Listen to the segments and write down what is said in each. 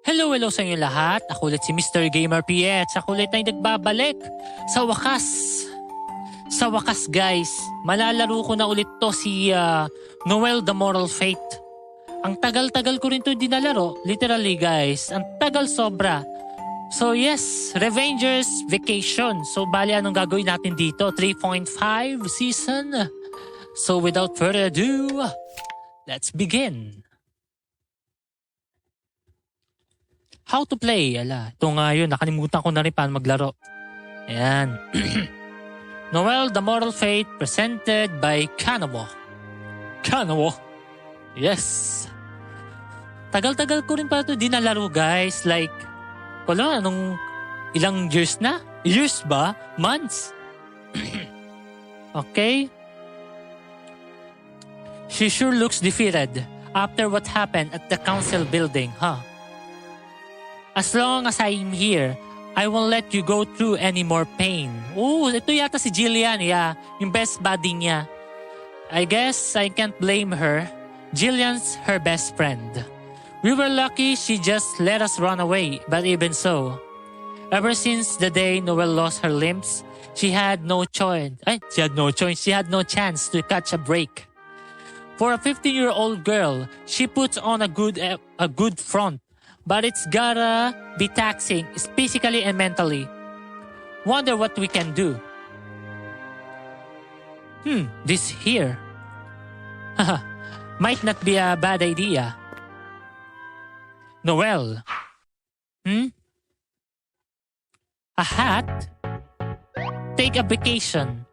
Hello sa inyo lahat. Ako ulit si Mr. Gamer PS. Ako ulit ay nagbabalik. Sa wakas. Sa wakas guys, malalaro ko na ulit to si Noel the Moral Fate. Ang tagal-tagal ko rin to dinalaro. Literally guys, ang tagal sobra. So yes, Revengers Vacation. So bali anong gagawin natin dito? 3.5 season. So without further ado, let's begin. How to play? Ala, ito nga yun. Nakalimutan ko na rin paano maglaro. Ayan. Noel, The Moral Fate, presented by Kanawo. Kanawo? Yes. Tagal-tagal ko rin pa ito dinalaro guys. Like, wala, anong ilang years na? Years ba? Months? Okay. She sure looks defeated after what happened at the council building, huh? As long as I'm here, I won't let you go through any more pain. Oh, ito yata si Jillian, yeah. Yung best buddy niya. I guess I can't blame her. Jillian's her best friend. We were lucky she just let us run away, but even so. Ever since the day Noel lost her limbs, she had no choice. She had no chance to catch a break. For a 15-year-old girl, she puts on a good front. But it's gotta be taxing, physically and mentally. Wonder what we can do. This here. Haha, might not be a bad idea. Noel. A hat? Take a vacation.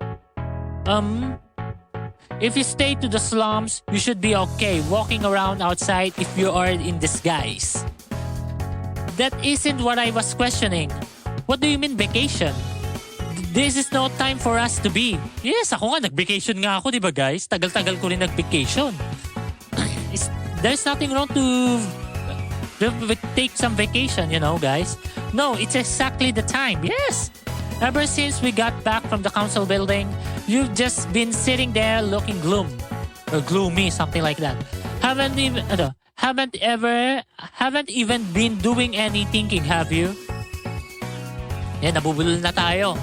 If you stay to the slums, you should be okay walking around outside if you are in disguise. That isn't what I was questioning. What do you mean vacation? This is no time for us to be. Yes, ako nga nag-vacation nga ako, di ba guys? Tagal-tagal ko rin nag-vacation. There's nothing wrong to take some vacation, you know guys. No, it's exactly the time. Yes. Ever since we got back from the council building, you've just been sitting there looking gloomy, something like that. Haven't even been doing any thinking, have you? Yan, nabubulol na tayo.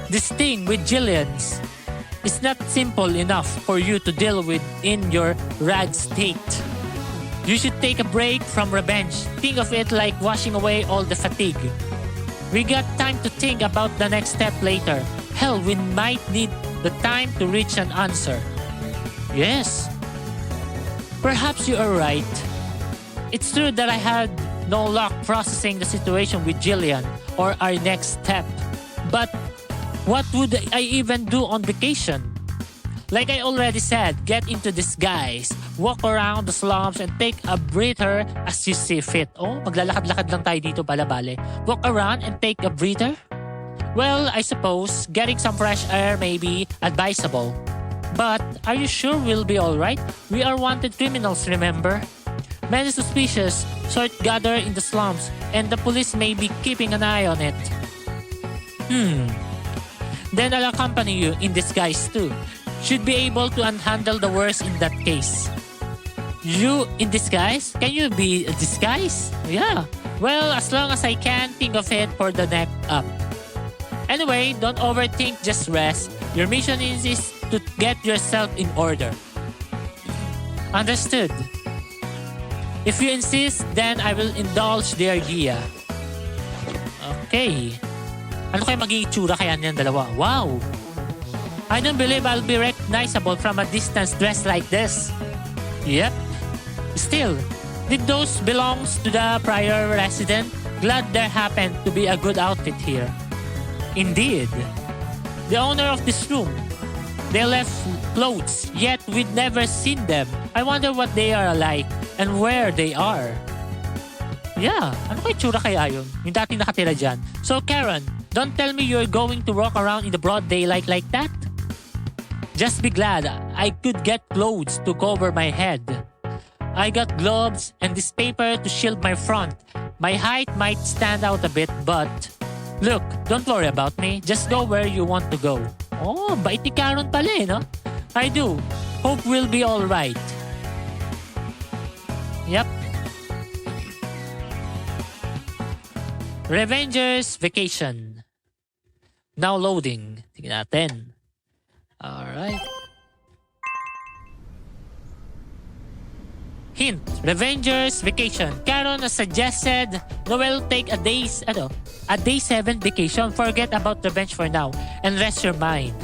This thing with Jillian's is not simple enough for you to deal with in your rag state. You should take a break from revenge. Think of it like washing away all the fatigue. We got time to think about the next step later. Hell, we might need the time to reach an answer. Yes. Perhaps you are right. It's true that I had no luck processing the situation with Jillian or our next step. But what would I even do on vacation? Like I already said, get into disguise, walk around the slums and take a breather as you see fit. Oh, maglalakad-lakad lang tayo dito bale. Walk around and take a breather? Well, I suppose getting some fresh air may be advisable. But are you sure we'll be alright? We are wanted criminals, remember? Many suspicious sort gather in the slums and the police may be keeping an eye on it. Then I'll accompany you in disguise too. Should be able to handle the worst in that case. You in disguise? Can you be a disguise? Yeah. Well, as long as I can think of it for the next up. Anyway, don't overthink, just rest. Your mission is to get yourself in order. Understood. If you insist, then I will indulge the idea. Okay. Ano kaya magiging itsura kaya niyan dalawa? Wow! I don't believe I'll be recognizable from a distance dressed like this. Yep. Still, did those belongs to the prior resident? Glad there happened to be a good outfit here. Indeed. The owner of this room. They left clothes, yet we'd never seen them. I wonder what they are like and where they are. Yeah, ano kaya tsura kaya yun? Yung dating nakatira dyan. So Karen, don't tell me you're going to walk around in the broad daylight like that. Just be glad I could get clothes to cover my head. I got gloves and this paper to shield my front. My height might stand out a bit, but look, don't worry about me. Just go where you want to go. Oh, bait ni Karen pala eh, no? I do. Hope we'll be alright. Yep. Revenger's Vacation. Now loading. Tingnan natin. Alright. Hint, Revenger's Vacation. Karen has suggested Noel take a day 7 vacation. Forget about revenge for now and rest your mind.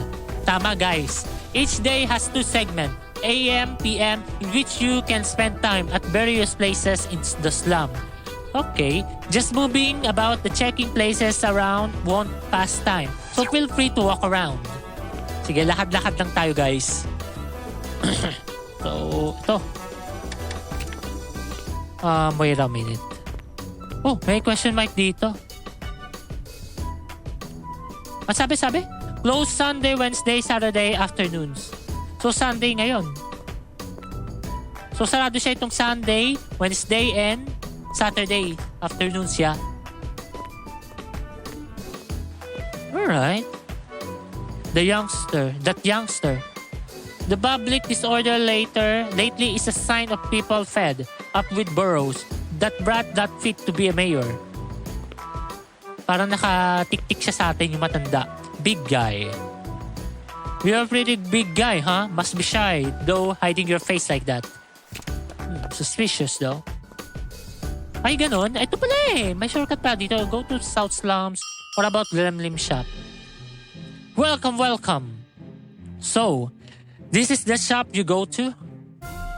Tama guys. Each day has 2 segments, AM, PM, in which you can spend time at various places in the slum. Okay, just moving about the checking places around won't pass time. So feel free to walk around. Sige, lakad-lakad lang tayo guys. So, ito. Wait a minute. Oh, may question mark dito. Ang sabi? Close Sunday, Wednesday, Saturday afternoons. So, Sunday ngayon. So, sarado siya itong Sunday, Wednesday, and Saturday afternoons siya. Alright. That youngster. The public disorder lately is a sign of people fed up with boroughs that brat that fit to be a mayor. Parang nakatik-tik siya sa atin yung matanda. Big guy. You're a pretty big guy, huh? Must be shy, though, hiding your face like that. Suspicious, though. Ay, ganun. Ito pala eh. May shortcut pa dito. Go to South Slums. What about Lemlim Shop? Welcome. So, this is the shop you go to?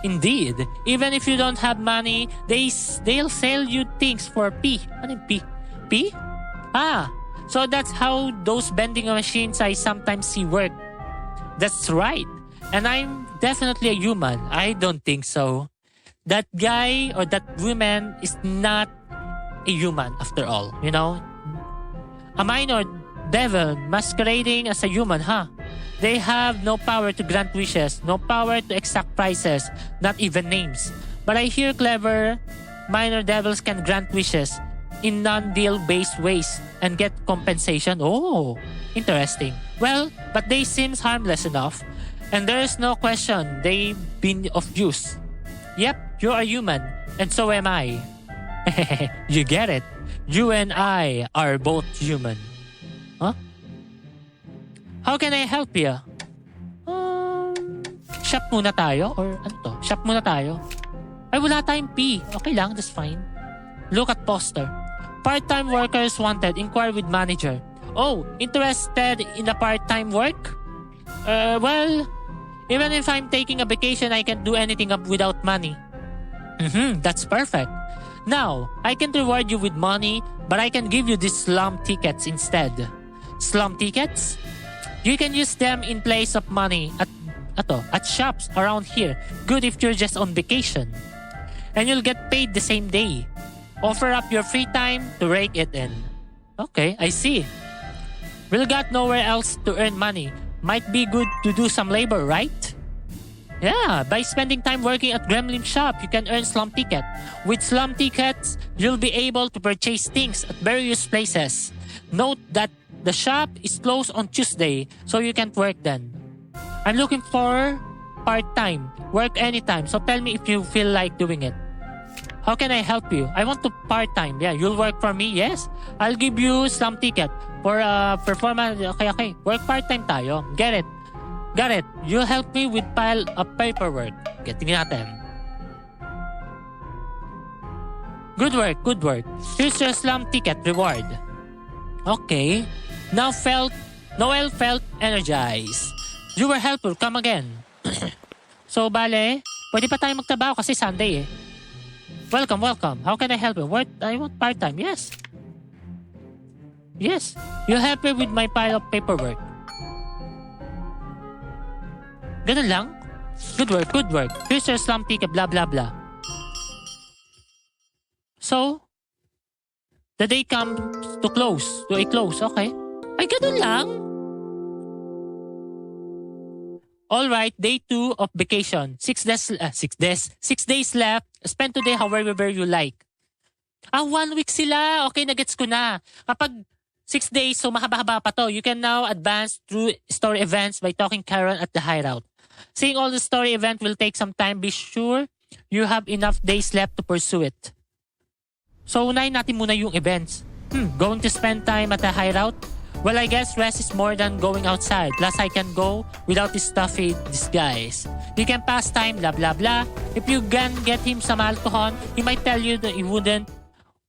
Indeed. Even if you don't have money, they'll sell you things for P. Ano yung P? P? So that's how those vending machines I sometimes see work. That's right. And I'm definitely a human. I don't think so. That guy or that woman is not a human after all, you know? A minor devil masquerading as a human, huh? They have no power to grant wishes, no power to exact prices, not even names. But I hear clever minor devils can grant wishes in non-deal-based ways and get compensation. Oh, interesting. Well, but they seem harmless enough. And there's no question they've been of use. Yep, you're a human, and so am I. You get it? You and I are both human. Huh? How can I help you? Shop muna tayo? Or ano to? Shop muna tayo? Ay, wala tayong P. Okay lang, that's fine. Look at poster. Part-time workers wanted. Inquire with manager. Oh, interested in the part-time work? Well, even if I'm taking a vacation, I can't do anything without money. That's perfect. Now, I can reward you with money, but I can give you these slum tickets instead. Slum tickets? You can use them in place of money at shops around here. Good if you're just on vacation. And you'll get paid the same day. Offer up your free time to rake it in. Okay, I see. We'll got nowhere else to earn money. Might be good to do some labor, right? Yeah, by spending time working at Gremlin Shop, you can earn slum ticket. With slum tickets, you'll be able to purchase things at various places. Note that the shop is closed on Tuesday, so you can't work then. I'm looking for part-time. Work anytime, so tell me if you feel like doing it. How can I help you? I want to part-time. Yeah, you'll work for me? Yes. I'll give you slum ticket for performance. Okay. Work part-time tayo. Get it. Got it. You'll help me with pile of paperwork. Tingnan natin. Good work. Here's your slum ticket reward. Okay. Noel felt energized. You were helpful. Come again. So, bale, pwede pa tayo magtrabaho kasi Sunday eh. Welcome. How can I help you? I want part-time. Yes. You'll help me with my pile of paperwork. Ganun lang? Good work. Here's your slum ticket, blah, blah, blah. So, the day comes to a close. Okay. Ay, ganun lang? Alright, day 2 of vacation. 6 days left. Spend today however you like. 1 week sila. Okay, nagets ko na. Kapag 6 days, so mahaba-haba pa to. You can now advance through story events by talking Karen at the hideout. Seeing all the story event will take some time. Be sure you have enough days left to pursue it. So, unahin natin muna yung events. Going to spend time at a hideout? Well, I guess rest is more than going outside. Plus, I can go without this stuffy disguise. You can pass time, blah blah blah. If you can get him some alcohol, he might tell you that he wouldn't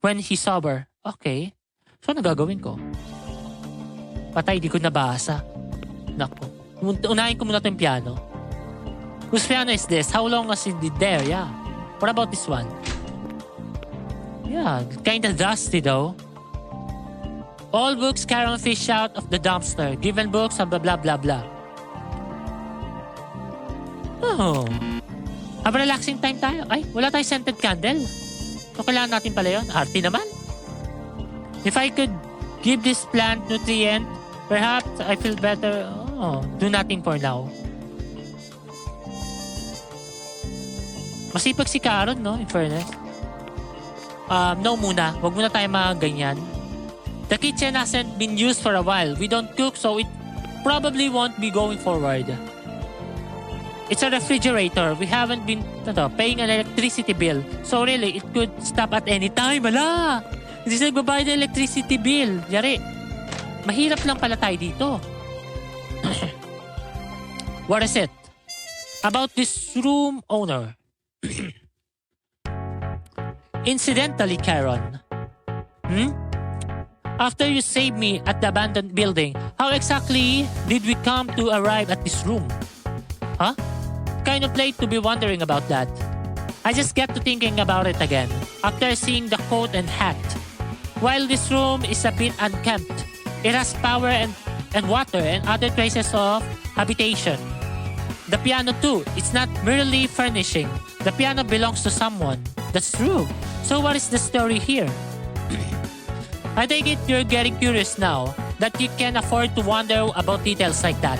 when he's sober. Okay. So, ano gagawin ko? Patay, di ko nabasa. Naku. Unahin ko muna itong piano. Whose piano is this? How long was it there? Yeah. What about this one? Yeah, kinda dusty though. All books Karen fish out of the dumpster. Given books and blah blah blah blah. Oh. Have a relaxing time tayo. Ay, wala tayong scented candle. So kailangan natin pala yun. Arty naman. If I could give this plant nutrient, perhaps I feel better. Oh, do nothing for now. Masipag si Karen, no? In fairness. No muna. Wag muna tayo mga ganyan. The kitchen hasn't been used for a while. We don't cook, so it probably won't be going forward. It's a refrigerator. We haven't been paying an electricity bill. So really, it could stop at any time. Ala! Hindi sila nagbabayad ng electricity bill. Yari. Mahirap lang pala tayo dito. What is it? About this room owner. Incidentally, Karen. After you saved me at the abandoned building, how exactly did we come to arrive at this room? Huh? Kind of late to be wondering about that. I just get to thinking about it again, after seeing the coat and hat. While this room is a bit unkempt, it has power and water and other traces of habitation. The piano too, it's not merely furnishing. The piano belongs to someone. That's true. So what is the story here? I take it you're getting curious now, that you can afford to wonder about details like that.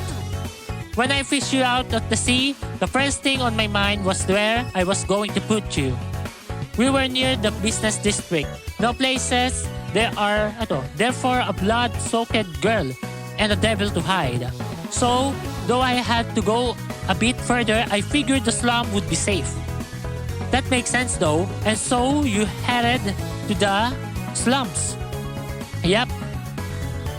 When I fished you out of the sea, the first thing on my mind was where I was going to put you. We were near the business district. No places there are, therefore a blood-soaked girl and a devil to hide. So, though I had to go a bit further, I figured the slum would be safe. That makes sense though, and so you headed to the slums. Yep.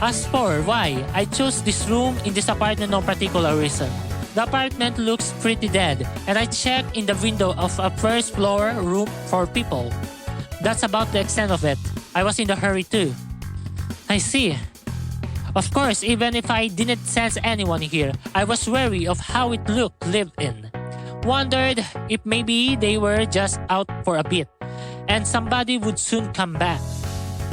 As for why I chose this room in this apartment, no particular reason. The apartment looks pretty dead, and I checked in the window of a first floor room for people. That's about the extent of it. I was in a hurry too. I see. Of course, even if I didn't sense anyone here, I was wary of how it looked lived in. Wondered if maybe they were just out for a bit, and somebody would soon come back.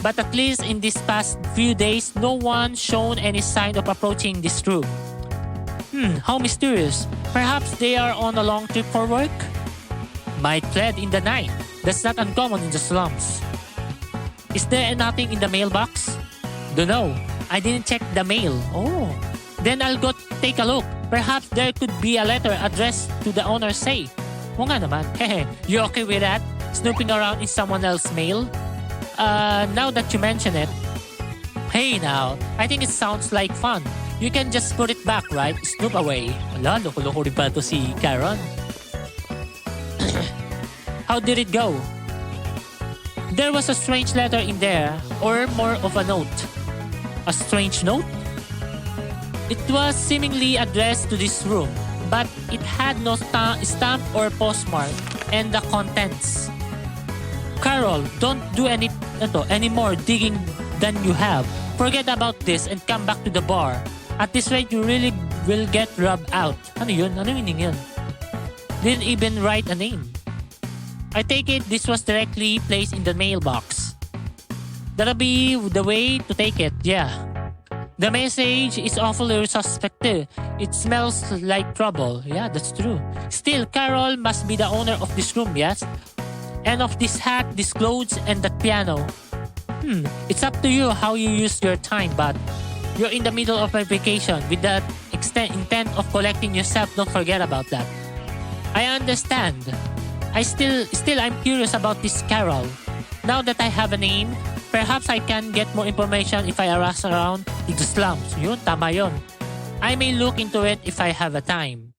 But at least in these past few days, no one shown any sign of approaching this room. How mysterious. Perhaps they are on a long trip for work? Might fled in the night. That's not uncommon in the slums. Is there nothing in the mailbox? Dunno. I didn't check the mail. Oh. Then I'll go take a look. Perhaps there could be a letter addressed to the owner, say. O nga naman. Hehe. You okay with that? Snooping around in someone else's mail? Now that you mention it. Hey now, I think it sounds like fun. You can just put it back, right? Snoop away. Wala, loko-loko rin pa ito si Karen. How did it go? There was a strange letter in there, or more of a note. A strange note? It was seemingly addressed to this room, but it had no stamp or postmark, and the contents. Carol, don't do any more digging than you have. Forget about this and come back to the bar. At this rate, you really will get rubbed out. Ano yun? Ano meaning yun? Didn't even write a name. I take it this was directly placed in the mailbox. That'll be the way to take it, yeah. The message is awfully suspect too. It smells like trouble. Yeah, that's true. Still, Carol must be the owner of this room, yes? And of this hat, these clothes, and that piano. It's up to you how you use your time, but you're in the middle of a vacation with that intent of collecting yourself. Don't forget about that. I understand. I'm curious about this Carol. Now that I have a name, perhaps I can get more information if I ask around in the slums. Yun, tama yun. I may look into it if I have a time.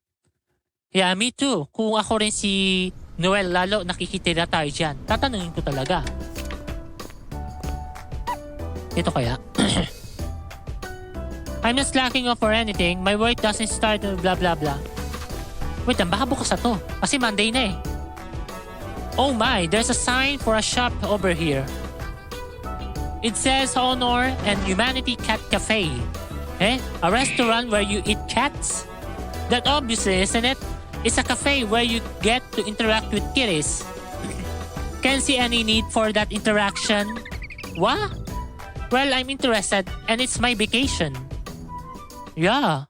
Yeah, me too. Kung ako rin si Noel, lalo nakikitira tayo dyan. Tatanungin ko talaga. Ito kaya? I'm not slacking off or anything. My work doesn't start blah blah blah. Wait, baka bukas na to. Kasi Monday na eh. Oh my, there's a sign for a shop over here. It says Honor and Humanity Cat Cafe. A restaurant where you eat cats? That obviously, isn't it? It's a cafe where you get to interact with kitties. Can't see any need for that interaction. What? Well, I'm interested and it's my vacation. Yeah.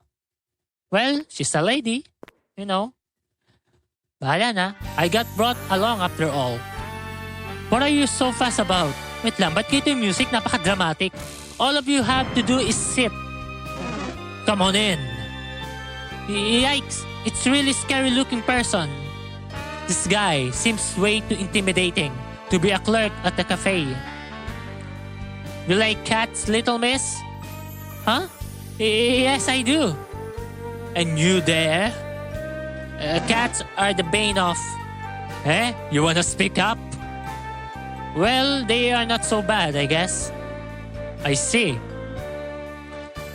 Well, she's a lady. You know. Bahala na. I got brought along after all. What are you so fast about? Wait lang, ba't kayo yung music? Napaka-dramatic. All of you have to do is sit. Come on in. Yikes, it's really scary looking person. This guy seems way too intimidating to be a clerk at the cafe. You like cats, little miss? Huh? Yes, I do. And you there? Cats are the bane of... You wanna speak up? Well, they are not so bad, I guess. I see.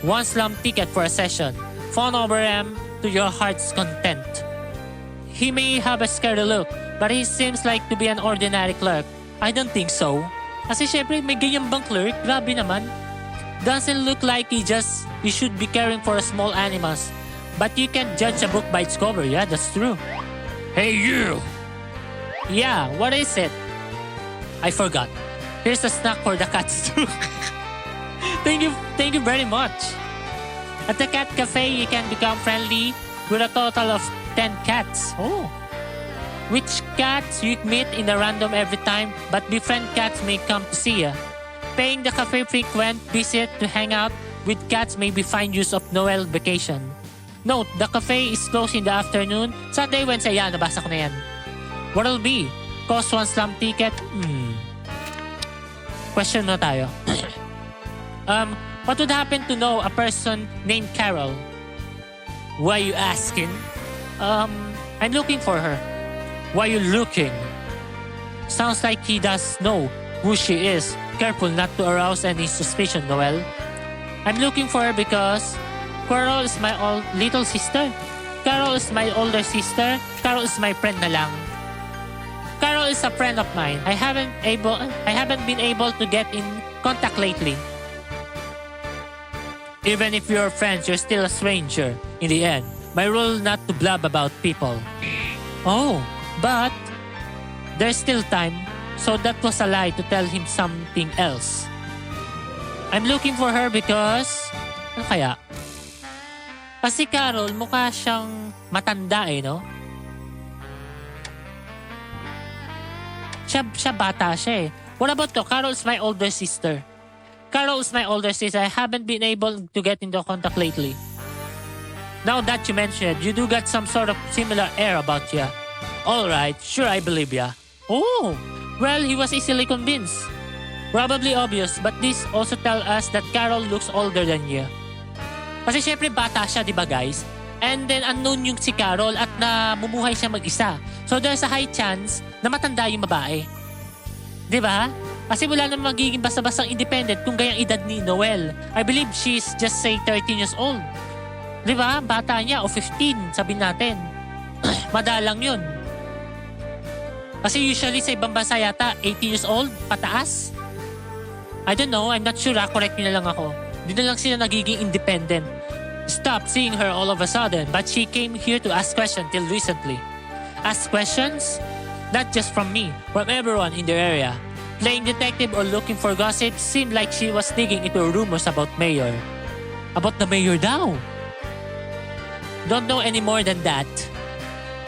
One slum ticket for a session. Fawn over him to your heart's content. He may have a scary look, but he seems like to be an ordinary clerk. I don't think so. Kasi syempre, may ganyan bang clerk? Grabe naman. Doesn't look like he should be caring for small animals. But you can't judge a book by its cover. Yeah, that's true. Hey, you! Yeah, what is it? I forgot. Here's a snack for the cats too. Thank you very much. At the cat cafe, you can become friendly with a total of 10 cats. Oh. Which cats you meet in a random every time, but befriend cats may come to see you. Paying the cafe frequent visit to hang out with cats may be fine use of Noel vacation. Note, the cafe is closed in the afternoon. Saturday, Wednesday, yan, nabasa ko na yan. What'll be? Cost one slum ticket? Question na tayo. What would happen to know a person named Carol? Why you asking? I'm looking for her. Why you looking? Sounds like he does know who she is. Careful not to arouse any suspicion, Noel. I'm looking for her because Carol is my little sister. Carol is my older sister. Carol is my friend na lang. Carol is a friend of mine. I haven't been able to get in contact lately. Even if you're friends, you're still a stranger in the end. My rule not to blab about people. Oh, but there's still time. So that was a lie to tell him something else. I'm looking for her because... Ano kaya? Kasi Carol, mukha siyang matanda no? Siya bata siya What about to? Carol is my older sister. Carol is my older sister. I haven't been able to get into contact lately. Now that you mention it, you do got some sort of similar air about ya. Alright, sure I believe ya. Oh, well, he was easily convinced. Probably obvious, but this also tell us that Carol looks older than ya. Kasi syempre bata siya, di ba guys? And then unknown yung si Carol at namumuhay siya mag-isa. So there's a high chance na matanda yung babae. Di ba? Kasi wala namang magiging basta-bastang independent kung gayang edad ni Noel. I believe she's just say 13 years old. Di ba? Bata niya o 15, sabihin natin. Madalang yun. Kasi usually sa ibang bansa yata 18 years old, pataas. I don't know, I'm not sure correct nyo na lang ako. Di na lang sila nagiging independent. Stopped seeing her all of a sudden, but she came here to ask questions till recently. Ask questions? Not just from me, from everyone in the area. Playing detective or looking for gossip seemed like she was digging into rumors about Mayor. About the Mayor daw? Don't know any more than that.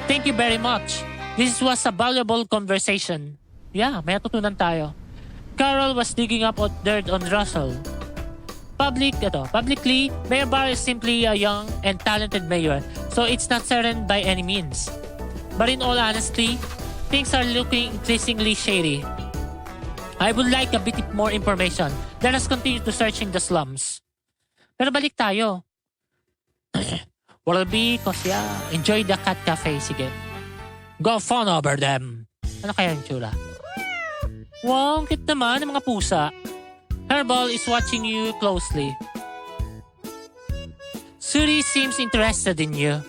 Thank you very much. This was a valuable conversation. Yeah, may natutunan tayo. Carol was digging up dirt on Russell. Publicly, Mayor Barr is simply a young and talented mayor, so it's not certain by any means. But in all honesty, things are looking increasingly shady. I would like a bit more information. Let us continue to searching the slums. Pero balik tayo. What'll be, Kosya, enjoy the cat cafe, sige. Go fawn over them. Ano kaya yung tsura? Wow, cute naman ng mga pusa. Herbal is watching you closely. Suri seems interested in you.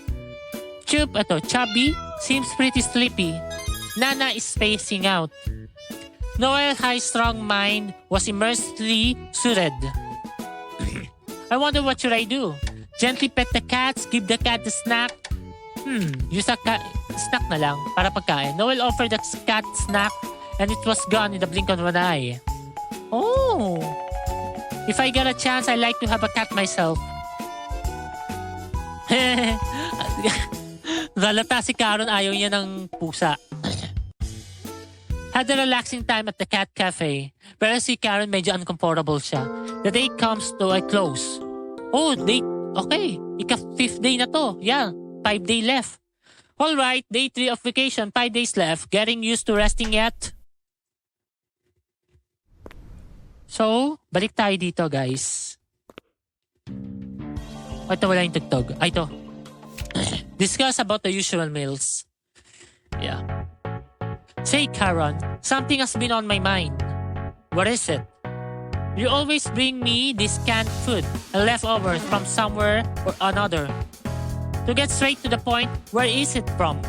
Chubby seems pretty sleepy. Nana is spacing out. Noel's high-strung mind was immersely suited. I wonder what should I do? Gently pet the cats, give the cat a snack. Use a snack na lang para pagkain. Noel offered the cat snack and it was gone in the blink of an eye. Oh! If I get a chance, I like to have a cat myself. Halata si Karen ayaw niya ng pusa. Had a relaxing time at the cat cafe. Pero si Karen medyo uncomfortable siya. The day comes to a close. Oh, date. Okay. Ika-5th day na to. Yeah, 5 day left. Alright, day 3 of vacation, 5 days left. Getting used to resting yet? So, balik tayo dito guys. Ito wala yung tugtog. Ito. Discuss about the usual meals. Yeah. Say, Karen, something has been on my mind. What is it? You always bring me this canned food and leftovers from somewhere or another. To get straight to the point, where is it from?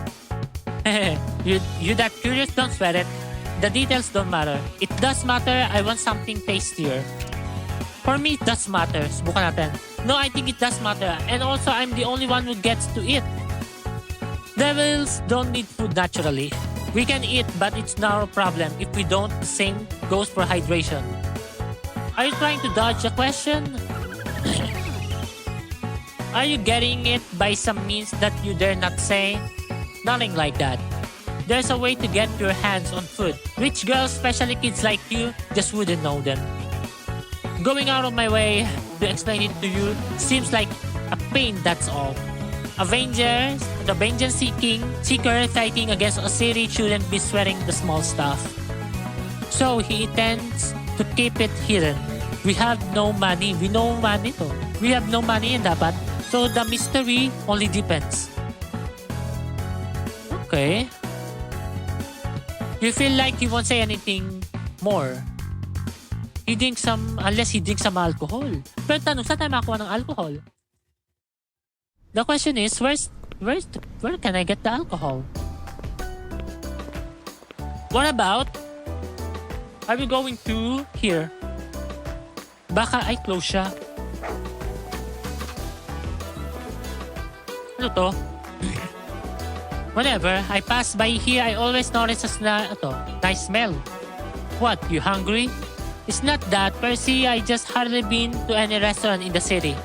you that curious? Don't sweat it. The details don't matter. It does matter. I want something tastier. For me, it does matter. Subukan natin. No, I think it does matter. And also, I'm the only one who gets to eat. Devils don't need food naturally. We can eat, but it's not a problem. If we don't, the same goes for hydration. Are you trying to dodge the question? Are you getting it by some means that you dare not say? Nothing like that. There's a way to get your hands on food. Rich girls, especially kids like you, just wouldn't know them. Going out of my way to explain it to you seems like a pain, that's all. The vengeance seeker fighting against a city shouldn't be sweating the small stuff. So he intends to keep it hidden. We have no money. We have no money and dapat. So the mystery only depends. Okay. You feel like he won't say anything more. Unless he drinks some alcohol. Pero tanong, saan tayo makakuha ng alcohol? The question is, where can I get the alcohol? What about, are we going to here? Baka ay close siya. Ano to? Whenever I pass by here, I always notice nice smell. What, you hungry? It's not that, Percy. I just hardly been to any restaurant in the city.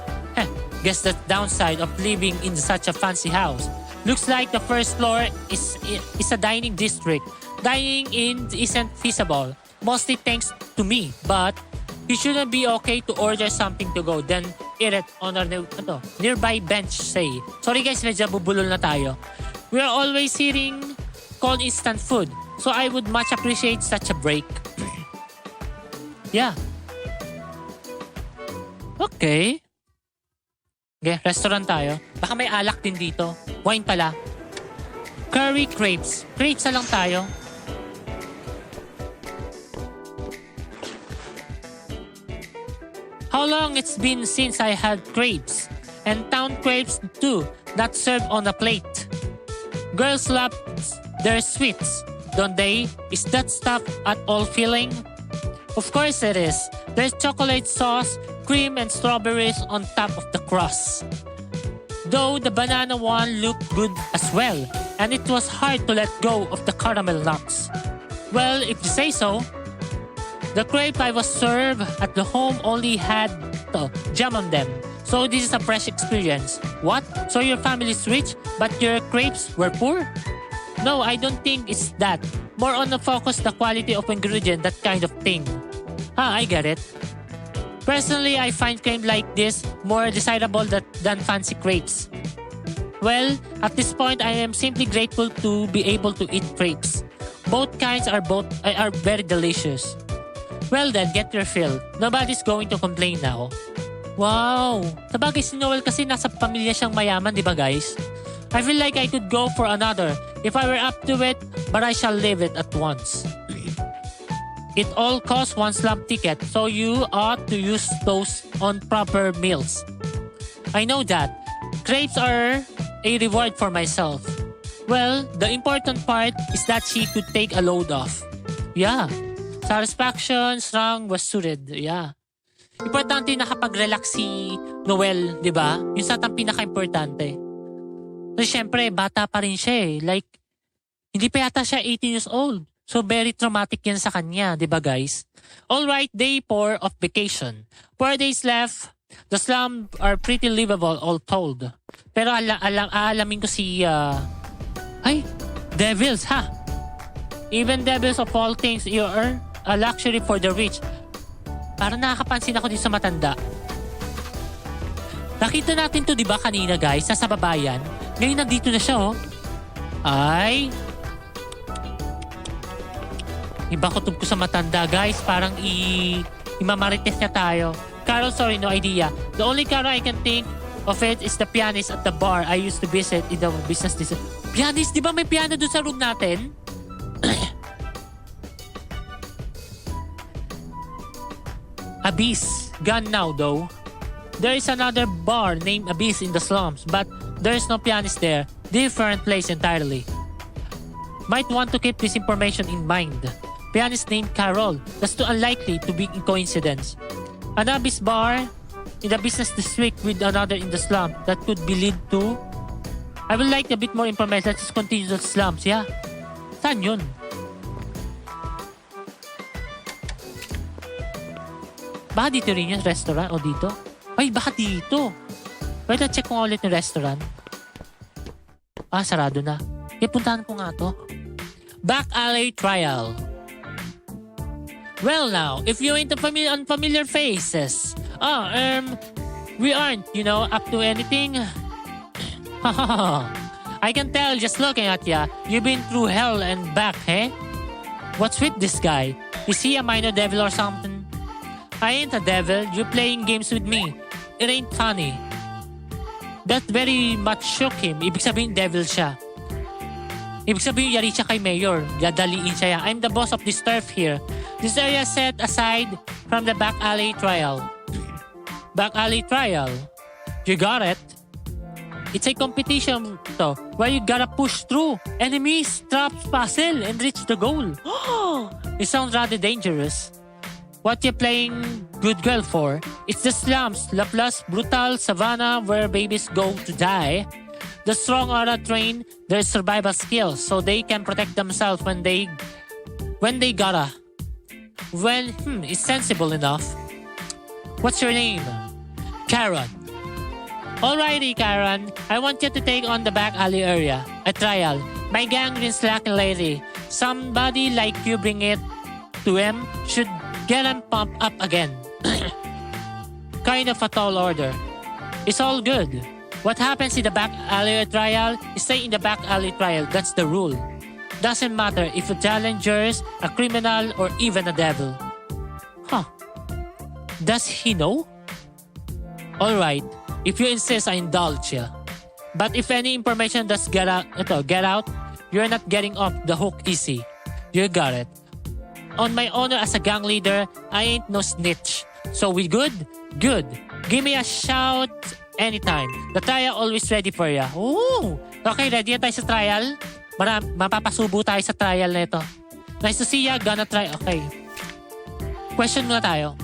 Guess the downside of living in such a fancy house. Looks like the first floor is a dining district. Dining in isn't feasible, mostly thanks to me. But you shouldn't be okay to order something to go, then eat it on a nearby bench, say. Sorry guys, medyo bubulol na tayo. We are always eating cold instant food, so I would much appreciate such a break. Yeah. Okay. Okay, restaurant tayo. Baka may alak din dito. Wine pala. Curry crepes. Crepes na lang tayo. How long it's been since I had crepes. And town crepes too, not served on a plate. Girls love their sweets, don't they? Is that stuff at all filling? Of course it is. There's chocolate sauce, cream and strawberries on top of the crust. Though the banana one looked good as well, and it was hard to let go of the caramel nuts. Well, if you say so. The crepe I was served at the home only had jam on them. So this is a fresh experience. What? So your family's rich, but your crepes were poor? No, I don't think it's that. More on the focus, the quality of ingredient, that kind of thing. I get it. Personally, I find crepe like this more desirable than fancy crepes. Well, at this point, I am simply grateful to be able to eat crepes. Both kinds are very delicious. Well then, get your fill. Nobody's going to complain now. Wow! Sabagay si Noel kasi nasa pamilya siyang mayaman, di ba guys? I feel like I could go for another if I were up to it, but I shall leave it at once. It all costs 1 slum ticket, so you ought to use those on proper meals. I know that. Crepes are a reward for myself. Well, the important part is that she could take a load off. Yeah. Satisfaction, strong, was suited. Yeah. Importante nakapag-relax si Noel, di ba? Yung sa atang pinaka-importante. Kasi syempre, bata pa rin siya eh. Like, hindi pa yata siya 18 years old. So very traumatic yan sa kanya, di ba guys? Alright, day 4 of vacation. 4 days left. The slums are pretty livable all told. Pero aalamin ko si... Ay, devils ha! Even devils of all things are a luxury for the rich. Parang nakakapansin ako dito sa matanda. Nakita natin to di ba kanina guys, sa babayan. Ngayon nandito na siya oh. Ay... Iba kutob ko sa matanda guys, parang imamarites niya tayo. Carol, sorry, no idea. The only Carol I can think of it is the pianist at the bar I used to visit in the business district. Pianist? Di ba may piano doon sa room natin? Abyss. Gone now though. There is another bar named Abyss in the slums, but there is no pianist there. Different place entirely. Might want to keep this information in mind. Pianist named Carol. That's too unlikely to be a coincidence. An Abyss bar in the business district with another in the slum that could be lead to... I would like a bit more information. Let's just continue the slums, yeah? Saan yun? Baka dito rin yung restaurant o dito? Ay, baka dito. Wait, let's check ko ulit yung restaurant. Ah, sarado na. Kaya puntahan ko nga to. Back alley trial. Well now, if you're into unfamiliar faces. We aren't, up to anything. I can tell just looking at ya. You've been through hell and back, eh? What's with this guy? Is he a minor devil or something? I ain't a devil. You're playing games with me. It ain't funny. That very much shook him. Ibig sabihin, devil siya. Ibig sabihin, yari siya kay Mayor. Dadaliin siya. I'm the boss of this turf here. This area set aside from the back alley trial. Back alley trial? You got it? It's a competition to where you gotta push through enemies, traps, puzzle, and reach the goal. It sounds rather dangerous. What you playing good girl for? It's the slums, La Place, brutal savannah where babies go to die. The strong are trained their survival skills so they can protect themselves when they gotta. When is sensible enough. What's your name? Karen. Alrighty, Karen. I want you to take on the back alley area. A trial. My gang been slacking lately. Somebody like you bring it to him should get him pumped up again. Kind of a tall order. It's all good. What happens in the back alley trial, stay in the back alley trial. That's the rule. Doesn't matter if a challenger's a criminal or even a devil. Huh. Does he know? Alright, if you insist, I indulge you. But if any information does get out, you're not getting off the hook easy. You got it. On my honor as a gang leader, I ain't no snitch. So we good? Good. Give me a shout anytime. The trial always ready for ya. Ooh! Okay, ready na tayo sa trial? Mapapasubo tayo sa trial na ito. Nice to see ya. Gonna try. Okay. Question muna tayo.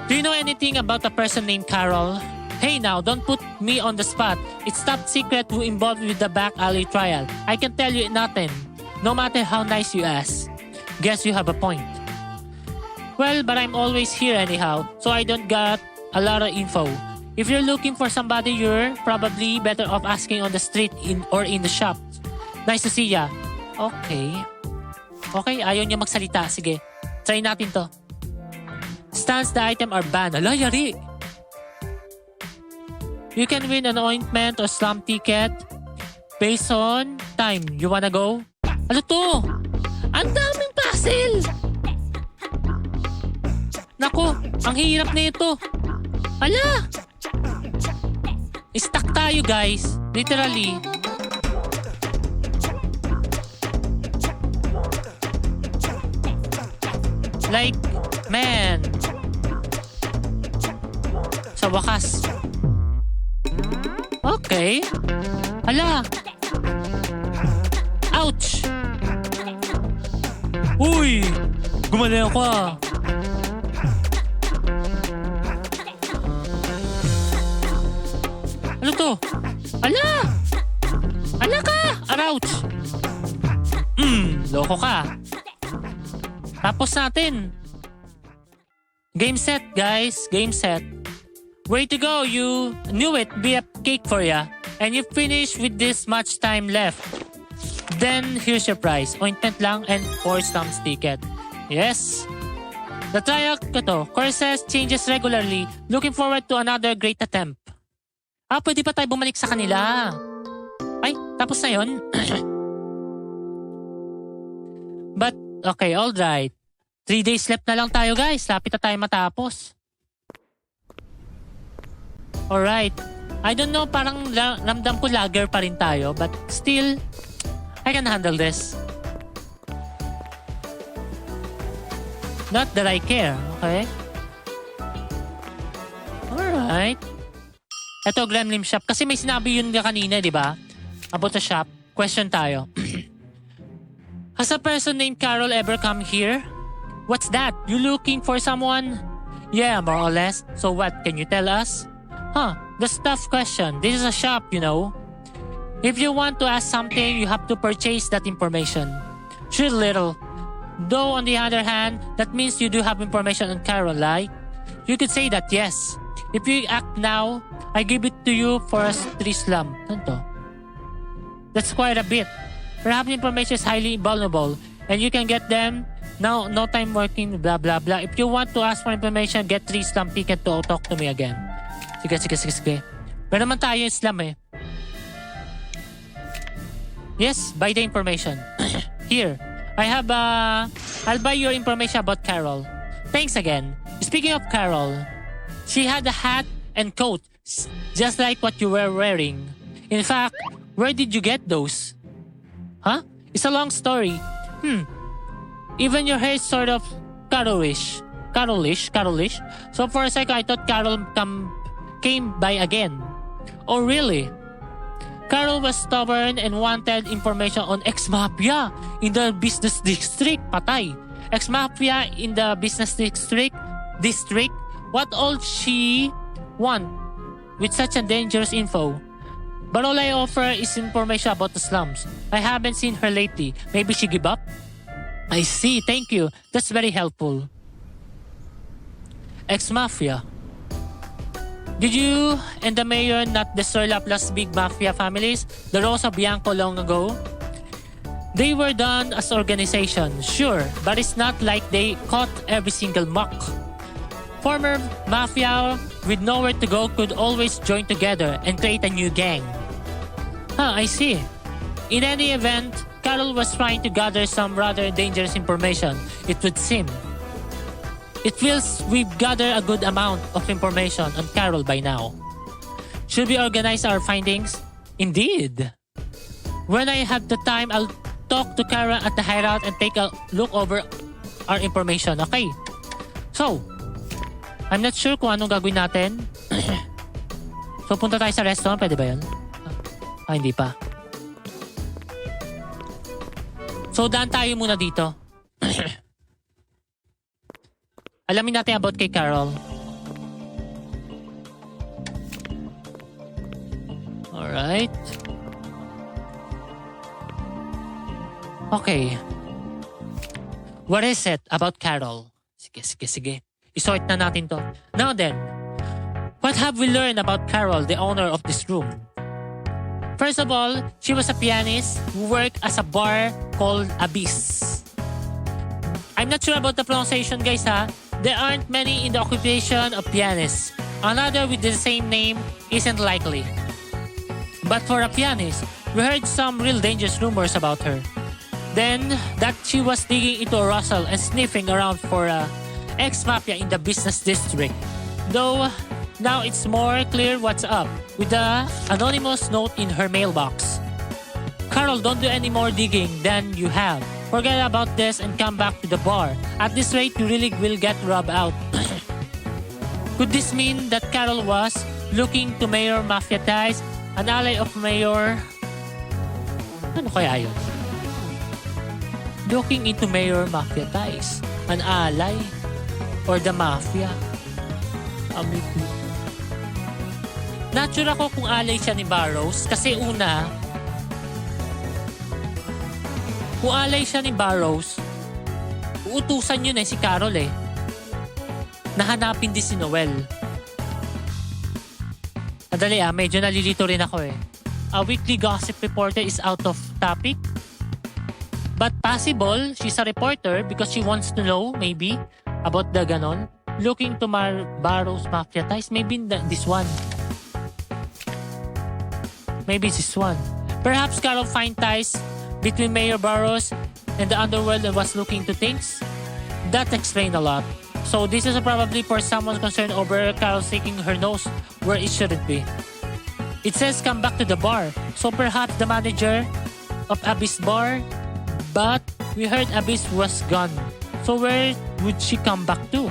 Do you know anything about a person named Carol? Hey now, don't put me on the spot. It's top secret who involved with the back alley trial. I can tell you nothing. No matter how nice you ask. Guess you have a point. Well, but I'm always here anyhow, so I don't got a lot of info. If you're looking for somebody, you're probably better off asking on the street or in the shop. Nice to see ya. Okay. Okay, ayaw niya magsalita. Sige, try natin to. Stands the item are banned. Ala, yari! You can win an ointment or slum ticket based on time. You wanna go? Ano to? Ang daming puzzle! Nako, ang hirap na ito. Ala! Stuck tayo guys. Literally. Like, man. Sa wakas. Okay. Hala. Ouch! Uy! Gumalaw ako ah. Ano to? Ala! Ala ka! Ouch! Loko ka. Tapos natin. Game set, guys. Game set. Way to go, you knew it. Be a cake for ya. And you finished with this much time left. Then, here's your prize. Ointment lang and 4 stamps ticket. Yes. The trial courses changes regularly. Looking forward to another great attempt. Pwede pa tayo bumalik sa kanila. Ay, tapos na yun. But, okay, alright. 3 days left na lang tayo, guys. Lapit na tayo matapos. Alright. I don't know, parang ramdam ko lagger pa rin tayo. But still, I can handle this. Not that I care, okay? Alright. Ito, Gremlin Shop. Kasi may sinabi yun kanina, di ba? About the shop. Question tayo. Has a person named Carol ever come here? What's that? You looking for someone? Yeah, more or less. So what? Can you tell us? That's a tough question. This is a shop, you know. If you want to ask something, you have to purchase that information. Sure, little. Though, on the other hand, that means you do have information on Carol, right? You could say that, yes. If you act now, I give it to you for a 3 slum. Ano? That's quite a bit. Perhaps information is highly vulnerable, and you can get them now. No time working, blah blah blah. If you want to ask for information, get 3 slum ticket to talk to me again. Sige. Pero naman tayo yung slum eh. Yes, buy the information. Here, I have I'll buy your information about Carol. Thanks again. Speaking of Carol, she had a hat and coat just like what you were wearing. In fact, where did you get those? It's a long story. Even your hair is sort of Carolish. So for a second, I thought Carol came by again. Oh, really? Carol was stubborn and wanted information on ex-mafia in the business district. Patay. Ex-mafia in the business district? What all she want with such a dangerous info? But all I offer is information about the slums. I haven't seen her lately. Maybe she give up? I see. Thank you. That's very helpful. Ex-mafia. Did you and the mayor not destroy Laplace's big mafia families, the Rosa Bianco, long ago? They were done as organization, sure, but it's not like they caught every single muck. Former mafia with nowhere to go could always join together and create a new gang. I see. In any event, Carol was trying to gather some rather dangerous information, it would seem. It feels we've gathered a good amount of information on Carol by now. Should we organize our findings? Indeed. When I have the time, I'll talk to Carol at the hideout and take a look over our information. Okay. So, I'm not sure kung anong gagawin natin. So, punta tayo sa restaurant. Pwede ba yun? Hindi pa. So, daan tayo muna dito. Alamin natin about kay Carol. Alright. Okay. What is it about Carol? Sige. Isort na natin to. Now then, what have we learned about Carol, the owner of this room? First of all, she was a pianist who worked as a bar called Abyss. I'm not sure about the pronunciation, guys, ha? There aren't many in the occupation of pianists. Another with the same name isn't likely. But for a pianist, we heard some real dangerous rumors about her. Then, that she was digging into a rustle and sniffing around for a ex-mafia in the business district. Though, now it's more clear what's up with the anonymous note in her mailbox. Carol, don't do any more digging than you have. Forget about this and come back to the bar. At this rate, you really will get rubbed out. Could this mean that Carol was looking to Mayor Mafia ties, an ally of Mayor... Ano kaya yun? Looking into Mayor Mafia ties, an ally, or the Mafia. Not sure ako kung ally siya ni Barrows kasi una, kung ally siya ni Barrows, uutusan yun si Carol Nahanapin din si Noel. Madali medyo nalilito rin ako A weekly gossip reporter is out of topic. But possible, she's a reporter because she wants to know, maybe, about the ganon. Looking to Barrows Mafia ties. Maybe this one. Maybe this one. Perhaps Carol find ties between Mayor Barrows and the underworld and was looking to things. That explains a lot. So this is probably for someone concerned over Carol sticking her nose where it shouldn't be. It says come back to the bar. So perhaps the manager of Abyss Bar. But we heard Abyss was gone. So where would she come back to?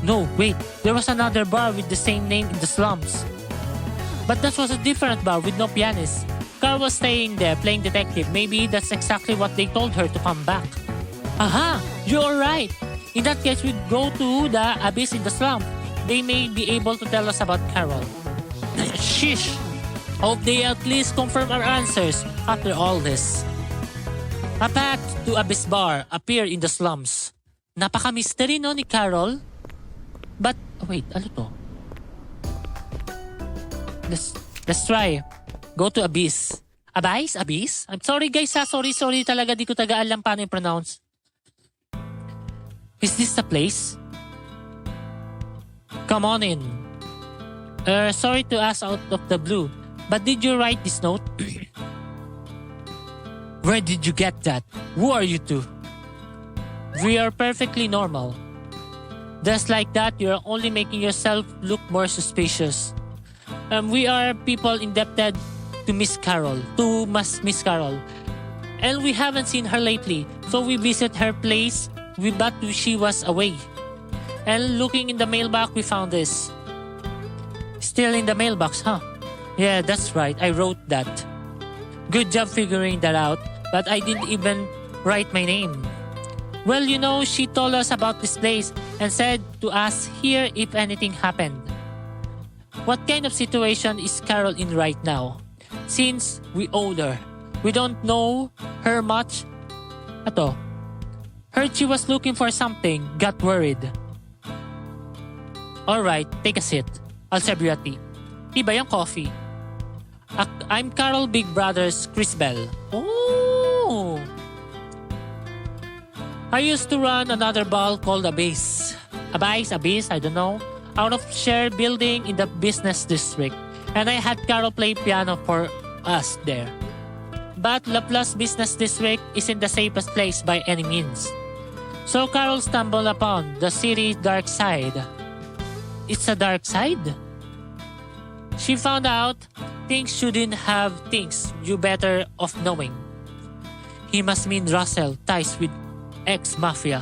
No, wait. There was another bar with the same name in the slums. But that was a different bar with no pianist. Carol was staying there playing detective. Maybe that's exactly what they told her to come back. Aha! You're right. In that case, we'd go to the Abyss in the slum. They may be able to tell us about Carol. Sheesh! Hope they at least confirm our answers after all this. A path to Abyss Bar appear in the slums. Napaka-mystery ni Carol. But, wait, ano to? Let's try. Go to Abyss. Abyss? Abyss? I'm sorry guys Sorry talaga. Di ko taga-alam paano yung pronounce. Is this the place? Come on in. Sorry to ask out of the blue, but did you write this note? Where did you get that? Who are you two? We are perfectly normal. Just like that, you're only making yourself look more suspicious. We are people indebted to Miss Carol, Miss Carol. And we haven't seen her lately, so we visit her place. But she was away. And looking in the mailbox, we found this. Still in the mailbox, huh? Yeah, that's right. I wrote that. Good job figuring that out. But I didn't even write my name. Well, she told us about this place and said to us here if anything happened. What kind of situation is Carol in right now? Since we owed her, we don't know her much. Heard she was looking for something, got worried. Alright, take a seat. I'll serve you a tea. Iba yung coffee. I'm Carol Big Brother's Chris Bell. Oh! I used to run another bar called Abyss. Abyss, I don't know. Out of shared building in the business district. And I had Carol play piano for us there. But Laplace Business District isn't the safest place by any means. So Carol stumbled upon the city's dark side. It's a dark side? She found out things shouldn't have things you better off knowing. He must mean Russell ties with ex-mafia.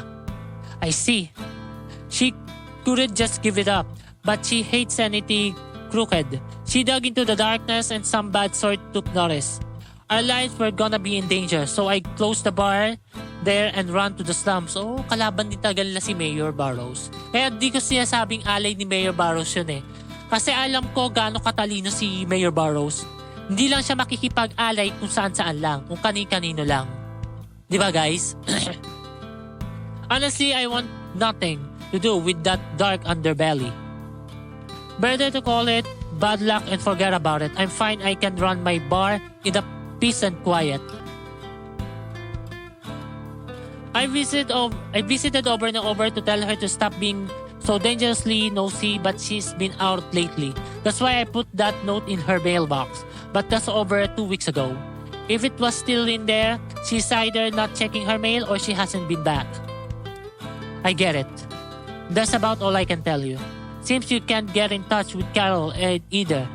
I see. She couldn't just give it up, but she hates anything crooked. She dug into the darkness and some bad sort took notice. Our lives were gonna be in danger, so I closed the bar there and run to the slums. Oh, kalaban ni tagal na si Mayor Barrows. Kaya di ko sinasabing alay ni Mayor Barrows yun Kasi alam ko gaano katalino si Mayor Barrows. Hindi lang siya makikipag-alay kung saan-saan lang, kung kani-kanino lang. Di ba guys? Honestly, I want nothing to do with that dark underbelly. Better to call it bad luck and forget about it. I'm fine, I can run my bar in the peace and quiet. I visited over and over to tell her to stop being so dangerously nosy, but she's been out lately. That's why I put that note in her mailbox. But that's over 2 weeks ago. If it was still in there, she's either not checking her mail or she hasn't been back. I get it. That's about all I can tell you. Seems you can't get in touch with Carol either.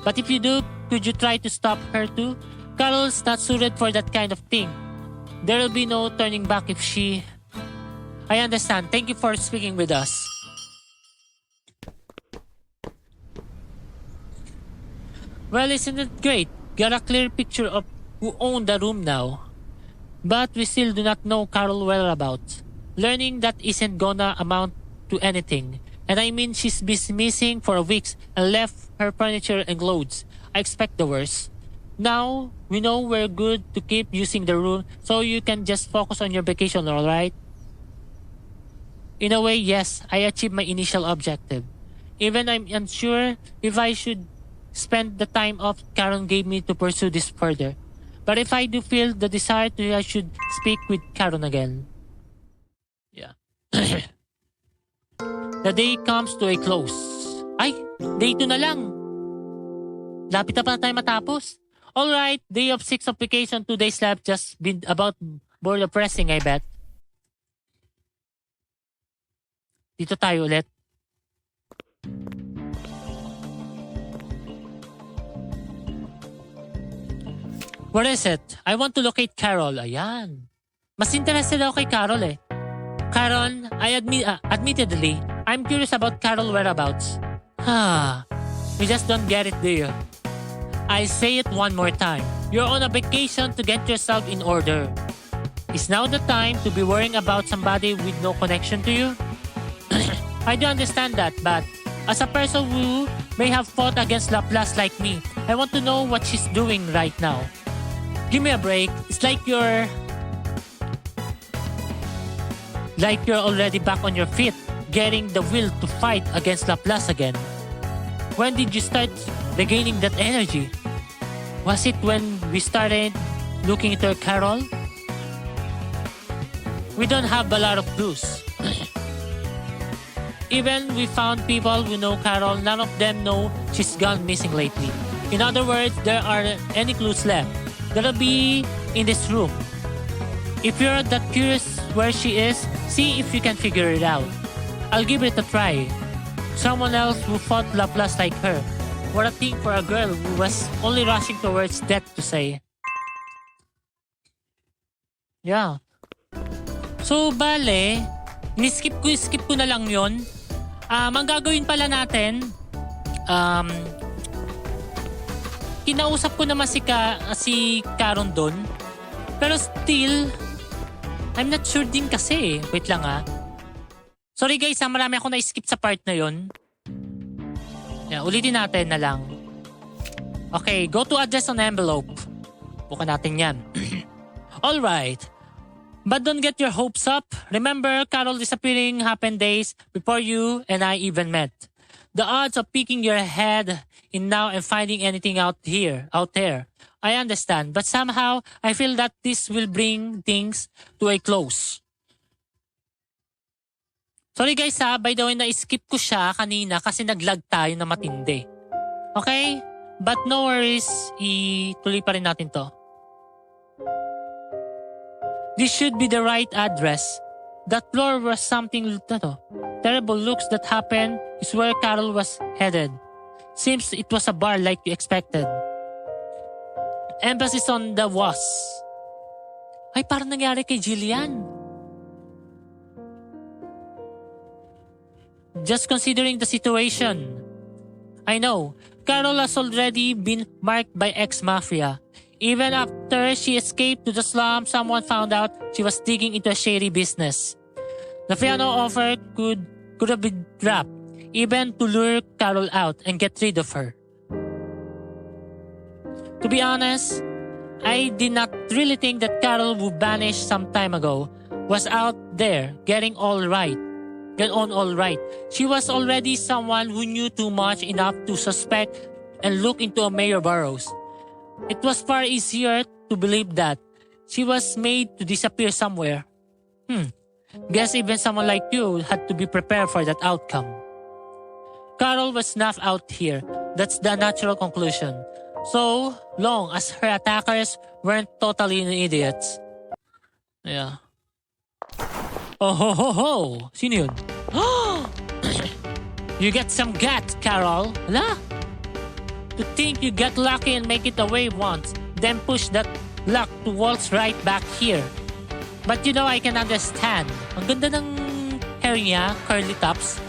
But if you do, could you try to stop her too? Carol's not suited for that kind of thing. There will be no turning back if she... I understand. Thank you for speaking with us. Well, isn't it great? Got a clear picture of who owned the room now. But we still do not know Carol's whereabouts. Learning that isn't gonna amount to anything. And I mean she's been missing for weeks and left her furniture and clothes. I expect the worst. Now, we know we're good to keep using the room so you can just focus on your vacation, alright? In a way, yes, I achieved my initial objective. Even I'm unsure if I should spend the time off Karen gave me to pursue this further. But if I do feel the desire to, I should speak with Karen again. Yeah. The day comes to a close. Ay, day 2 na lang. Lapit na pa tayo matapos. Alright, day of 6 of vacation, 2 days left, just been about bored depressing, I bet. Dito tayo ulit. What is it? I want to locate Carol. Ayan. Mas interested ako kay Carol eh. Carol, admittedly, I'm curious about Carol whereabouts. You just don't get it, do you? I say it one more time. You're on a vacation to get yourself in order. Is now the time to be worrying about somebody with no connection to you? I do understand that, but as a person who may have fought against Laplace like me, I want to know what she's doing right now. Give me a break. It's like you're already back on your feet, getting the will to fight against Laplace again. When did you start regaining that energy? Was it when we started looking into Carol? We don't have a lot of clues. Even we found people who know Carol, none of them know she's gone missing lately. In other words, there aren't any clues left. That'll be in this room. If you're that curious where she is, see if you can figure it out. I'll give it a try. Someone else who fought Laplace like her. What a thing for a girl who was only rushing towards death to say. Yeah. So, bale, skip ko na lang yun. Ang gagawin pala natin, kinausap ko naman si Caron doon. Pero still, I'm not sure din kasi. Wait lang Sorry guys, marami ako na-skip sa part na yon. Yeah, ulitin natin na lang. Okay, go to address on envelope. Bukan natin yan. Alright. But don't get your hopes up. Remember, Carol disappearing happened days before you and I even met. The odds of picking your head in now and finding anything out there, I understand. But somehow, I feel that this will bring things to a close. Sorry guys by the way, na-skip ko siya kanina kasi naglag tayo na matindi. Okay? But no worries, ituloy pa rin natin to. This should be the right address. That floor was something terrible looks that happened is where Carol was headed. Seems it was a bar like you expected. Emphasis on the was. Ay, parang nangyari kay Jillian. Just considering the situation. I know, Carol has already been marked by ex-mafia. Even after she escaped to the slum, someone found out she was digging into a shady business. The piano offer could have been dropped, even to lure Carol out and get rid of her. To be honest, I did not really think that Carol, who vanished some time ago, was out there getting on all right. She was already someone who knew too much enough to suspect and look into a Mayor Burrows. It was far easier to believe that she was made to disappear somewhere. Guess even someone like you had to be prepared for that outcome. Carol was not out here. That's the natural conclusion. So long as her attackers weren't totally idiots. Yeah. Oh ho ho ho! Sino yun? You get some guts, Carol. Hala? To think you get lucky and make it away once, then push that luck to waltz right back here. But you know, I can understand. Ang ganda ng hair niya, curly tops.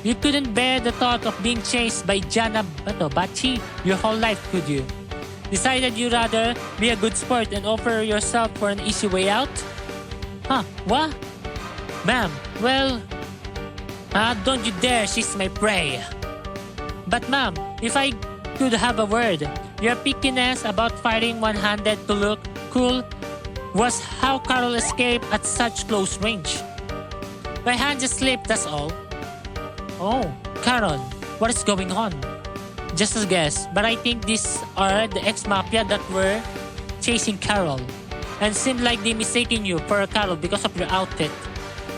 You couldn't bear the thought of being chased by Jana Bachi your whole life, could you? Decided you rather be a good sport and offer yourself for an easy way out? Huh, what? Ma'am, well, don't you dare, she's my prey. But ma'am, if I could have a word, your pickiness about firing one-handed to look cool was how Carol escaped at such close range. My hand just slipped, that's all. Oh, Carol, what is going on? Just a guess, but I think these are the ex-mafia that were chasing Carol. And seemed like they mistaken you for a Carol because of your outfit.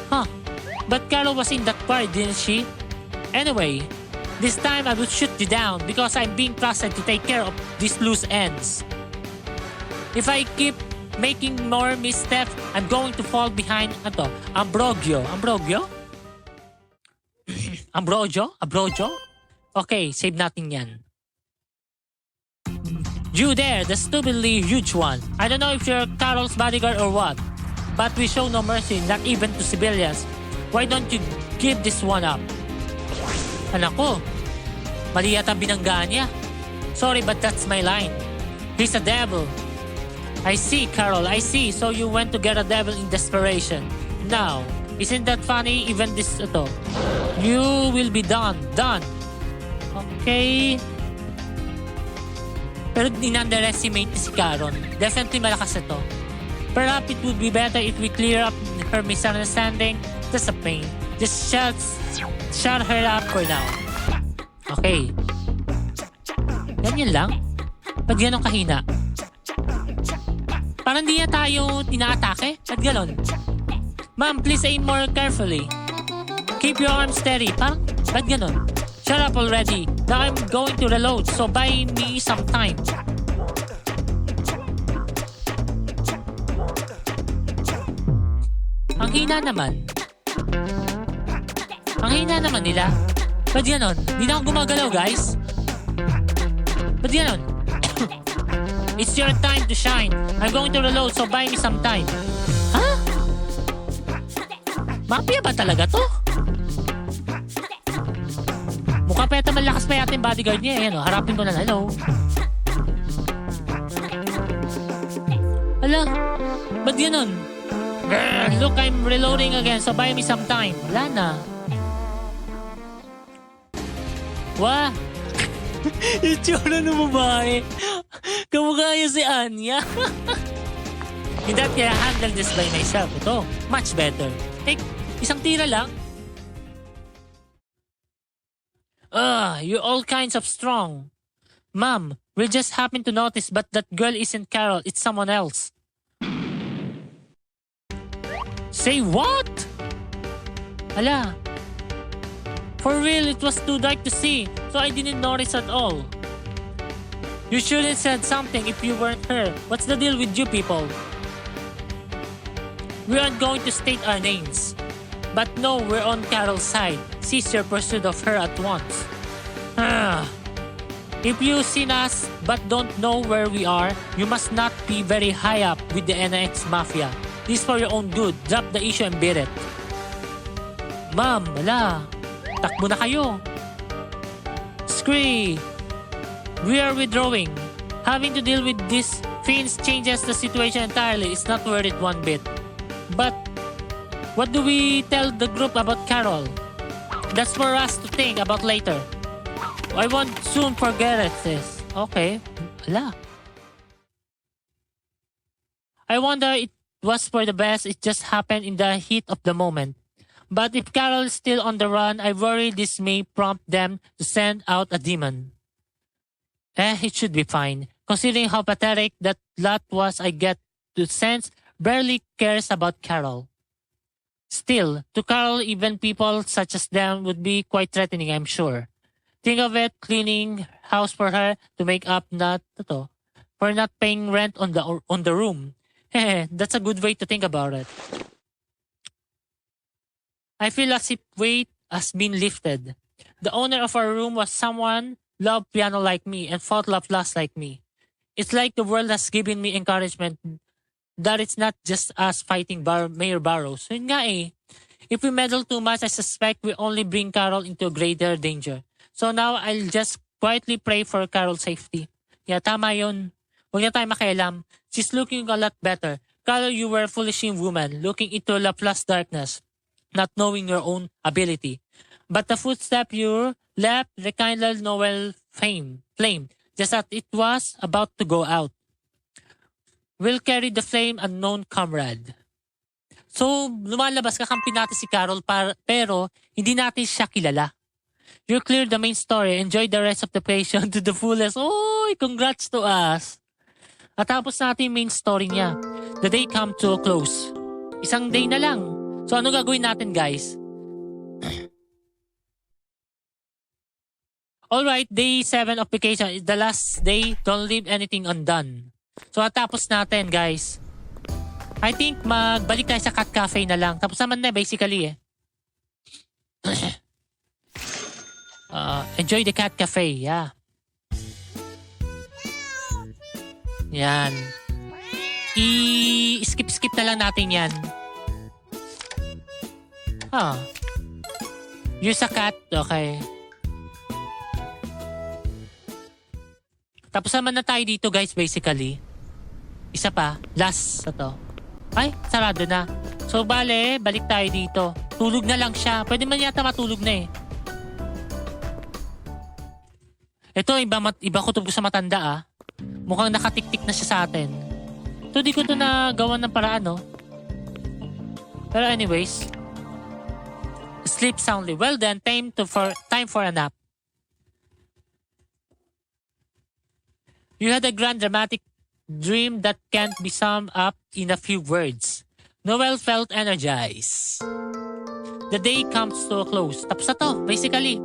Huh, but Carol was in that bar, didn't she? Anyway, this time I will shoot you down because I'm being trusted to take care of these loose ends. If I keep making more missteps, I'm going to fall behind Ambrogio. Ambrogio? Okay, save natin yan. You there, the stupidly huge one. I don't know if you're Carol's bodyguard or what, but we show no mercy, not even to civilians. Why don't you give this one up? Anak ko, mali yata binanggaan niya. Sorry, but that's my line. He's a devil. I see, Carol, I see. So you went to get a devil in desperation. Now, isn't that funny? Even this, you will be done. Okay. Pero in-underestimate ni si Caron. Definitely malakas ito. Perhaps it would be better if we clear up her misunderstanding. That's a pain. Just shut her up for now. Okay. Ganyan lang? Ba't ganun kahina? Parang di na tayo tina-atake? Ba't ganon? Ma'am, please aim more carefully. Keep your arms steady. Parang, ba't ganon? Shut up already. Now I'm going to reload, so buy me some time. Ang hina naman. Ang hina naman nila. Ba't ganon? Di na ako gumagalaw, guys. Ba't ganon? It's your time to shine. I'm going to reload, so buy me some time. Ha? Mafia ba talaga to? Mukha pa yata malakas pa yata yung bodyguard niya. Ayan, harapin ko na. Hello. Hala, ba't ganun? Look, I'm reloading again, so buy me some time. Wala na. Wah! Yung tsura ng babae. Kamukha niya si Anya. Hindi kaya handle this by myself. Ito, much better. Isang tira lang. You're all kinds of strong. Mom, we just happen to notice, but that girl isn't Carol, it's someone else. Say what? Ala. For real, it was too dark to see, so I didn't notice at all. You should have said something if you weren't her. What's the deal with you people? We aren't going to state our names. But no, we're on Carol's side. Cease your pursuit of her at once. If you've seen us but don't know where we are, you must not be very high up with the NX Mafia. This is for your own good. Drop the issue and beat it. Ma'am, wala. Takbo na kayo. Scree. We are withdrawing. Having to deal with these fiends changes the situation entirely. It's not worth it one bit. But what do we tell the group about Carol? That's for us to think about later. I won't soon forget this. Okay. Ala. I wonder it was for the best. It just happened in the heat of the moment. But if Carol is still on the run, I worry this may prompt them to send out a demon. It should be fine. Considering how pathetic that lot was, I get the sense barely cares about Carol. Still, to Carol, even people such as them would be quite threatening, I'm sure. Think of it, cleaning house for her to make up for not paying rent on the room. That's a good way to think about it. I feel as if weight has been lifted. The owner of our room was someone loved piano like me and fought love lost like me. It's like the world has given me encouragement that it's not just us fighting Mayor Barrows. So yun nga eh. If we meddle too much, I suspect we only bring Carol into greater danger. So now, I'll just quietly pray for Carol's safety. Yeah, tama yun. Huwag na tayo makialam. She's looking a lot better. Carol, you were a foolish woman, looking into Laplace darkness, not knowing your own ability. But the footstep you left rekindled Noel flame, just as it was about to go out. We'll carry the flame, unknown comrade. So, lumalabas, kakampi natin si Carol pero hindi natin siya kilala. You cleared the main story. Enjoy the rest of the patient to the fullest. Oy, congrats to us. At tapos natin yung main story niya. The day come to a close. Isang day na lang. So, ano gagawin natin, guys? Alright, day 7 of vacation is the last day. Don't leave anything undone. So, at tapos natin, guys. I think magbalik tayo sa Cat Cafe na lang. Tapos naman na, basically eh. Enjoy the Cat Cafe, yeah. Yan. I-skip na lang natin yan. Use a cat, okay. Tapos naman na tayo dito, guys, basically. Isa pa, last na to. Ay, sarado na. So, bale, balik tayo dito. Tulog na lang siya. Pwede man yata matulog na eh. Ito, iba ko to sa matanda ah. Mukhang nakatiktik na siya sa atin. Ito, di ko to nagawa ng paraan, no? Pero anyways. Sleep soundly. Well then, time for a nap. You had a grand dramatic dream that can't be summed up in a few words. Noel felt energized. The day comes to a close. Tapos na to, basically.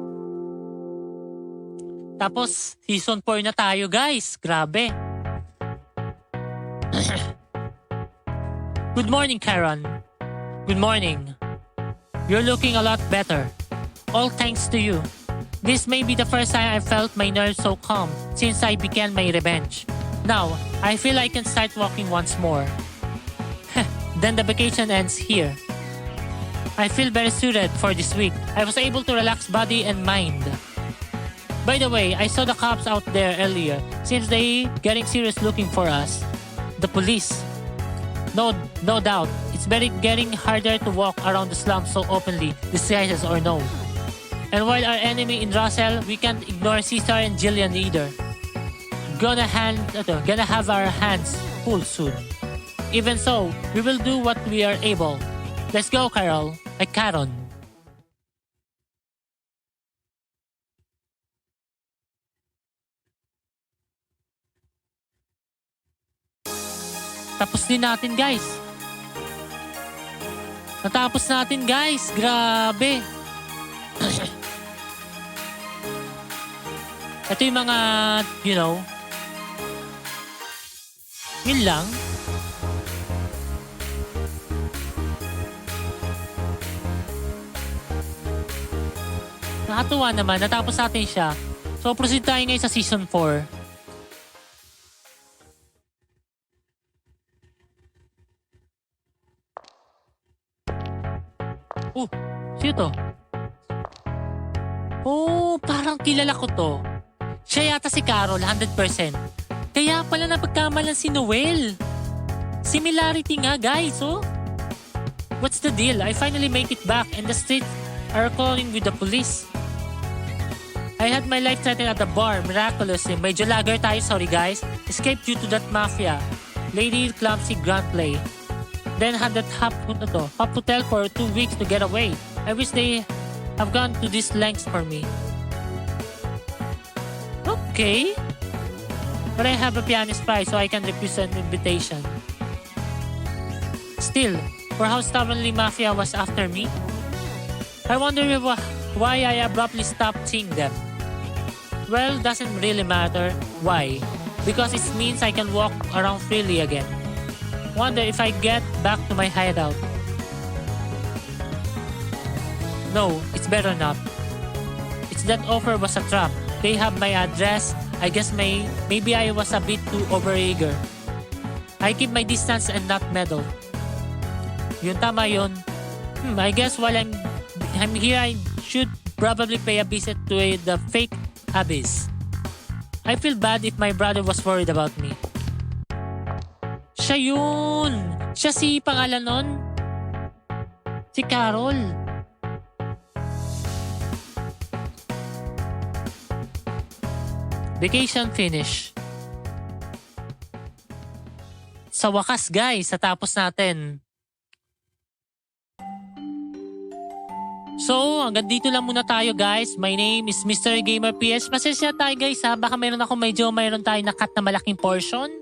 Tapos, season 4 na tayo, guys. Grabe. Good morning, Karen. Good morning. You're looking a lot better. All thanks to you. This may be the first time I felt my nerves so calm since I began my revenge. Now, I feel I can start walking once more. Then the vacation ends here. I feel very suited for this week. I was able to relax body and mind. By the way, I saw the cops out there earlier. Seems they getting serious looking for us. The police. No doubt. It's getting harder to walk around the slums so openly, disguises or no. And while our enemy in Russell, we can't ignore Cesar and Jillian either. Gonna have our hands full soon. Even so, we will do what we are able. Let's go, Carol. Caron. Tapos din natin, guys. Natapos natin, guys. Grabe. Ito yung mga, you know, yun lang. Nakatuwa naman. Natapos natin siya. So, proceed tayo ngayon sa season 4. Oh, sino to? Oh, parang kilala ko to. Siya yata si Carol, 100%. Kaya pala napagkamalan si Noel. Similarity nga, guys, oh. What's the deal? I finally made it back and the streets are calling with the police. I had my life threatened at the bar, miraculously. Medyo lager tayo, sorry guys. Escaped due to that mafia. Lady clumsy grunt play. Then had that hop hotel for 2 weeks to get away. I wish they have gone to these lengths for me. Okay. But I have a pianist prize so I can refuse an invitation. Still, for how stubbornly mafia was after me, I wonder why I abruptly stopped seeing them. Well, doesn't really matter. Why? Because it means I can walk around freely again. Wonder if I get back to my hideout. No, it's better not. It's that offer was a trap. They have my address. I guess maybe I was a bit too overeager. I keep my distance and not meddle. Yun, tama yun. I guess while I'm here, I should probably pay a visit to the fake abyss. I feel bad if my brother was worried about me. Siya yun! Siya si pangalan nun? Si Carol. Vacation finish. Sa wakas guys, natapos natin. So, hanggang dito lang muna tayo guys. My name is Mr. Gamer PS. Pasensya tayo guys ha. Baka mayroon tayo na cut na malaking portion.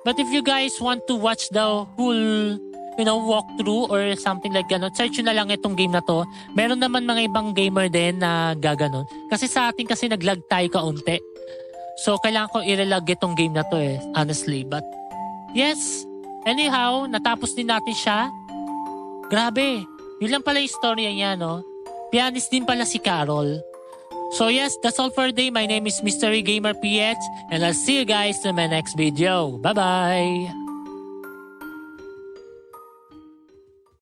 But if you guys want to watch the whole, walkthrough or something like ganon, search nyo na lang itong game na to. Meron naman mga ibang gamer din na gaganon. Kasi sa atin kasi naglag tayo kaunti. So, kailangan ko i-relag itong game na to honestly. But, yes. Anyhow, natapos din natin siya. Grabe. Yun lang pala yung storya niya, no? Pianist din pala si Carol. So yes, that's all for today. My name is Mystery Gamer PH and I'll see you guys in my next video. Bye-bye!